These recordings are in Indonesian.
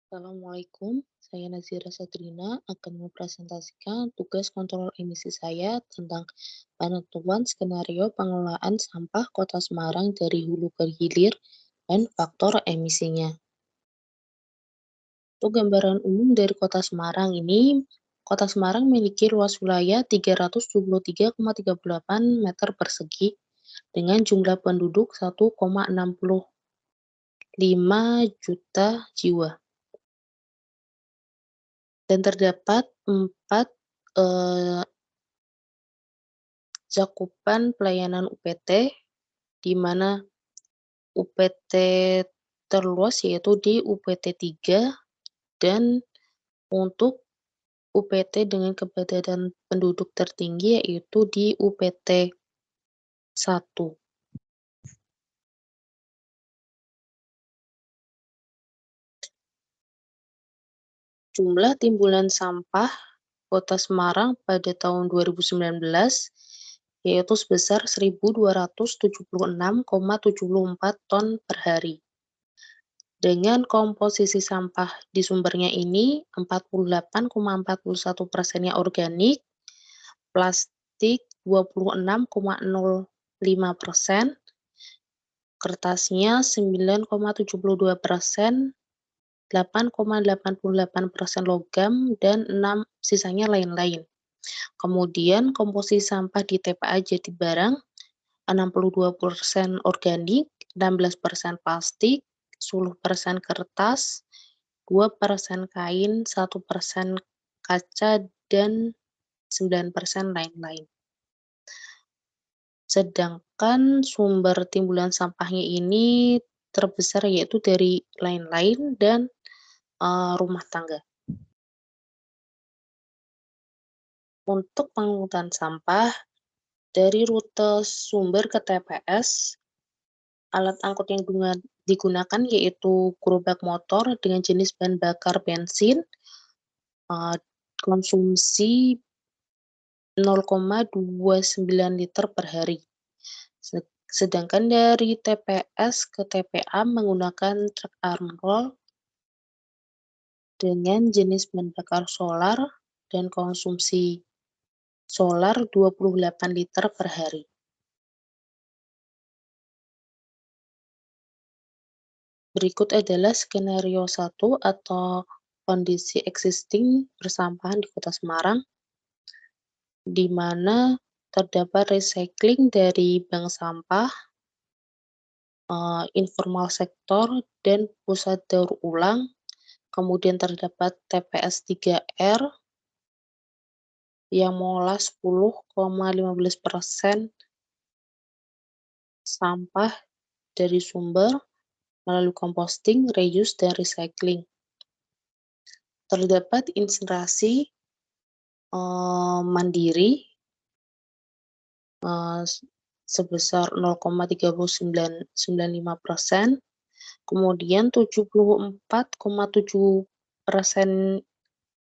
Assalamualaikum, saya Nazira Satrina akan mempresentasikan tugas kontrol emisi saya tentang penentuan skenario pengelolaan sampah Kota Semarang dari hulu ke hilir dan faktor emisinya. Untuk gambaran umum dari Kota Semarang ini, Kota Semarang memiliki luas wilayah 373,38 meter persegi dengan jumlah penduduk 1,65 juta jiwa. Dan terdapat 4 cakupan pelayanan UPT, di mana UPT terluas yaitu di UPT 3 dan untuk UPT dengan kepadatan penduduk tertinggi yaitu di UPT 1. Jumlah timbulan sampah Kota Semarang pada tahun 2019 yaitu sebesar 1.276,74 ton per hari. Dengan komposisi sampah di sumbernya ini 48,41%-nya organik, plastik 26,05%, kertasnya 9,72%, 8,88% logam, dan 6 sisanya lain-lain. Kemudian komposisi sampah di TPA Jatibarang 62% organik, 16% plastik, 10% kertas, 2% kain, 1% kaca, dan 9% lain-lain. Sedangkan sumber timbulan sampahnya ini terbesar yaitu dari lain-lain dan rumah tangga. Untuk pengangkutan sampah dari rute sumber ke TPS, alat angkut yang digunakan yaitu gerobak motor dengan jenis bahan bakar bensin, konsumsi 0,29 liter per hari. Sedangkan dari TPS ke TPA menggunakan truk arm roll dengan jenis bahan bakar solar dan konsumsi solar 28 liter per hari. Berikut adalah skenario 1 atau kondisi existing persampahan di Kota Semarang, di mana terdapat recycling dari bank sampah, informal sektor, dan pusat daur ulang. Kemudian terdapat TPS 3R yang mengolah 10,15% sampah dari sumber melalui composting, reuse, dan recycling. Terdapat insinerasi mandiri sebesar 0,3995%, kemudian 74,7%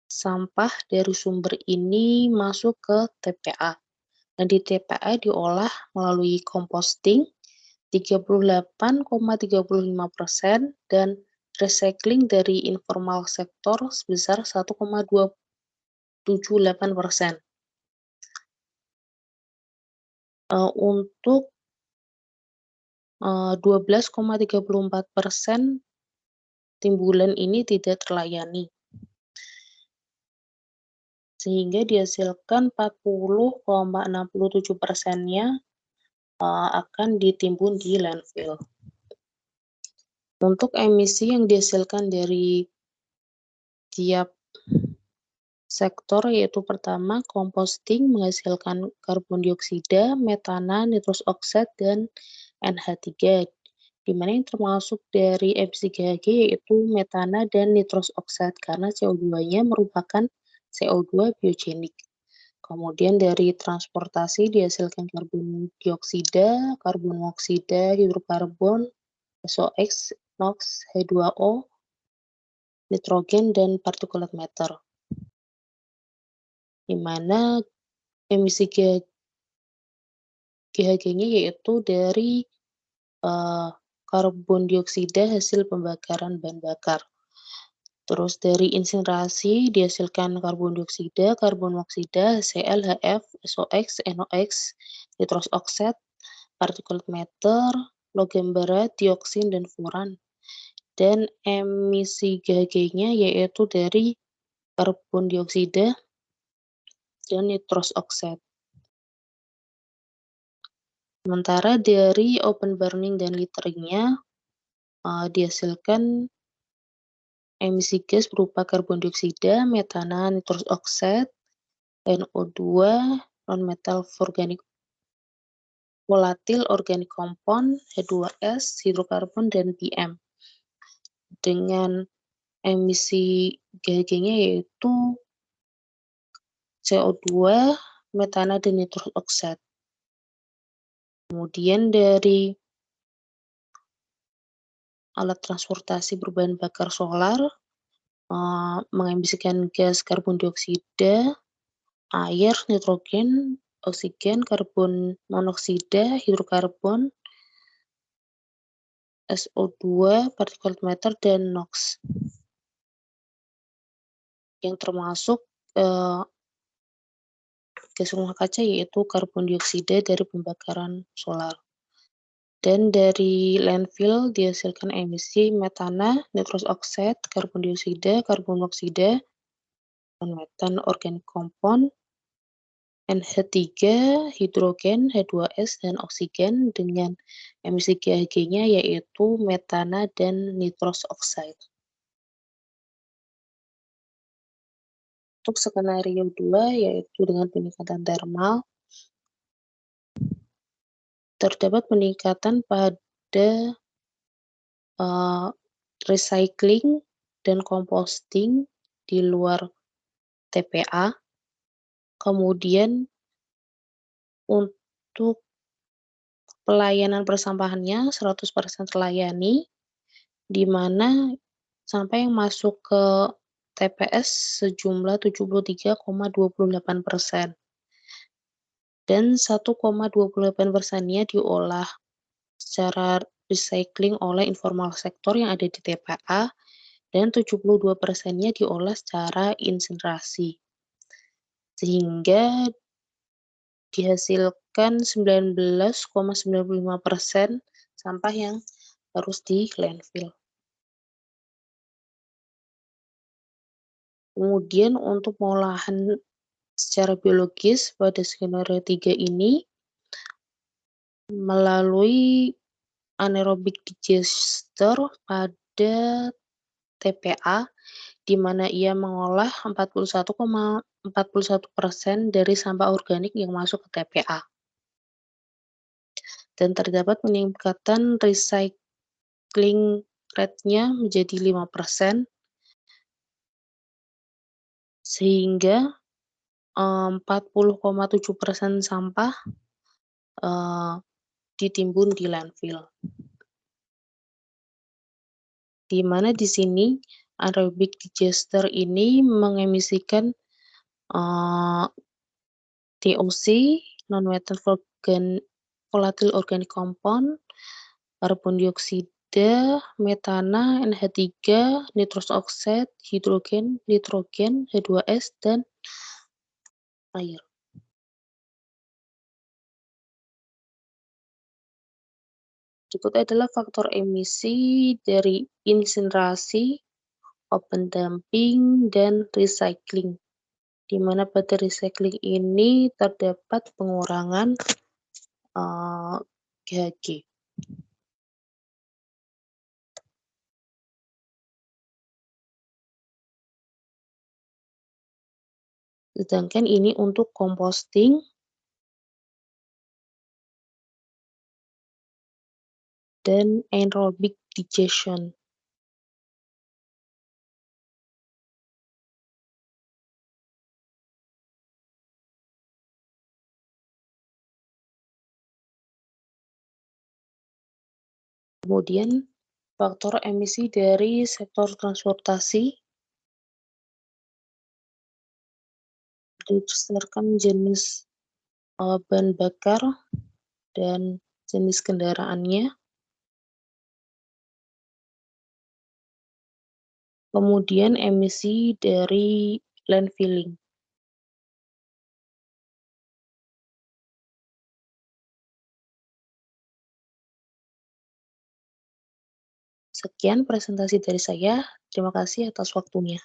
sampah dari sumber ini masuk ke TPA. Dan di TPA diolah melalui composting 38,35% dan recycling dari informal sektor sebesar 1,278%. Untuk 12,34% timbulan ini tidak terlayani, sehingga dihasilkan 40,67%-nya akan ditimbun di landfill. Untuk emisi yang dihasilkan dari tiap sektor yaitu pertama composting menghasilkan karbon dioksida, metana, nitrous oxide, dan NH3, di mana yang termasuk dari emisi GHG yaitu metana dan nitrous oxide karena CO2-nya merupakan CO2 biogenik. Kemudian dari transportasi dihasilkan karbon dioksida, karbon monoksida, hidrokarbon, SOx, NOx, H2O, nitrogen, dan partikulat matter. Di mana emisi GHG-nya yaitu dari karbon dioksida hasil pembakaran bahan bakar. Terus dari insinerasi dihasilkan karbon dioksida, karbon monoksida, HCl, HF, SOx, NOx, nitrous oxide, particulate matter, logam berat, dioksin, dan furan. Dan emisi GHG-nya yaitu dari karbon dioksida dan nitrous oxide. Sementara dari open burning dan littering-nya dihasilkan emisi gas berupa karbon dioksida, metana, nitrous oxide, NO2, non-metal organic volatil organic compound, H2S, hidrokarbon, dan PM. Dengan emisi GHG-nya yaitu CO2, metana, dan nitrous oxide. Kemudian dari alat transportasi berbahan bakar solar mengemisikan gas karbon dioksida, air, nitrogen, oksigen, karbon monoksida, hidrokarbon, SO2, particulate matter, dan NOx. Yang termasuk gas rumah kaca yaitu karbon dioksida dari pembakaran solar. Dan dari landfill dihasilkan emisi metana, nitrous oxide, karbon dioksida, karbon monoksida, non-metan organic compound, NH3, hidrogen, H2S, dan oksigen dengan emisi GHG-nya yaitu metana dan nitrous oxide. Untuk skenario 2 yaitu dengan peningkatan thermal, terdapat peningkatan pada recycling dan composting di luar TPA. Kemudian untuk pelayanan persampahannya 100% terlayani, di mana sampah yang masuk ke TPS sejumlah 73,28%, dan 1,28%-nya diolah secara recycling oleh informal sektor yang ada di TPA, dan 72%-nya diolah secara insinerasi. Sehingga dihasilkan 19,95% sampah yang harus di landfill. Kemudian untuk pengolahan secara biologis pada skenario 3 ini melalui anaerobic digester pada TPA, di mana ia mengolah 41,41% dari sampah organik yang masuk ke TPA. Dan terdapat peningkatan recycling rate-nya menjadi 5%, sehingga 40,7% sampah ditimbun di landfill. Di mana di sini anaerobic digester ini mengemisikan TOC, non-metal volatile organic compound, karbon dioksida, metana, NH3, nitrous oxide, hidrogen, nitrogen, H2S, dan air. Berikut adalah faktor emisi dari insinerasi, open dumping, dan recycling, di mana pada recycling ini terdapat pengurangan GHG. Sedangkan ini untuk composting dan anaerobic digestion. Kemudian faktor emisi dari sektor transportasi berdasarkan jenis bahan bakar dan jenis kendaraannya. kemudian emisi dari landfilling. Sekian presentasi dari saya, terima kasih atas waktunya.